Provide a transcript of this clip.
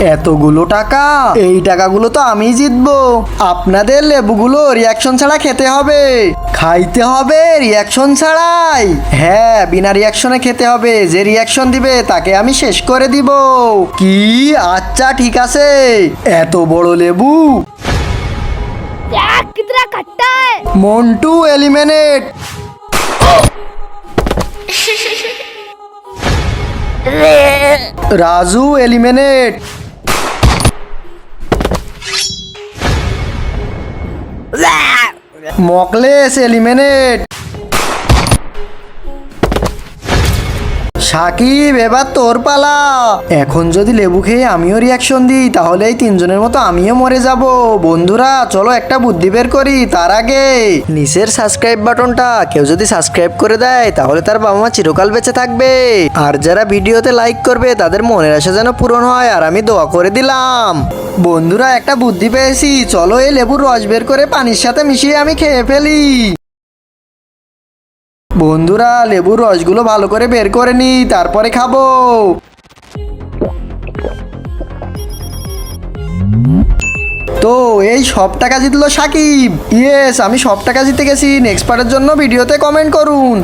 এতগুলো টাকা, এই টাকাগুলো তো আমি জিতবো। আপনাদের লেবুগুলো রিয়াকশন ছাড়া খেতে হবে, খাইতে হবে রিয়াকশন ছাড়াই। হ্যাঁ, বিনা রিয়াকশনে খেতে হবে, যে রিয়াকশন দিবে তাকে আমি শেষ করে দিব। কি? আচ্ছা ঠিক আছে। এত বড় লেবু। कितना खट्टा है। Montu eliminate. Raju eliminate. Mokles eliminate. Sakib, এবার তোর পালা। এখন যদি লেবু খেয়ে আমিও রিয়াকশন দিই তাহলে এই তিনজনের মতো আমিও মরে যাব। বন্ধুরা চলো একটা বুদ্ধি বের করি। তার আগে নিচের সাবস্ক্রাইব বাটনটা কেউ যদি সাবস্ক্রাইব করে দেয় তাহলে তার বাবা মা চিরকাল বেঁচে থাকবে। আর যারা ভিডিওতে লাইক করবে তাদের মনের আশা যেন পূরণ হয়, আর আমি দোয়া করে দিলাম। বন্ধুরা একটা বুদ্ধি পেয়েছি, চলো এই লেবুর রস বের করে পানির সাথে মিশিয়ে আমি খেয়ে ফেলি। বন্ধুরা লেবুর রসগুলো ভালো করে বের করে নি, তারপরে খাবো। তো এই সব টাকা জিতলো সাকিব। ইয়েস, আমি সব টাকা জিতে গেছি। নেক্সট পার্টের জন্য ভিডিওতে কমেন্ট করুন।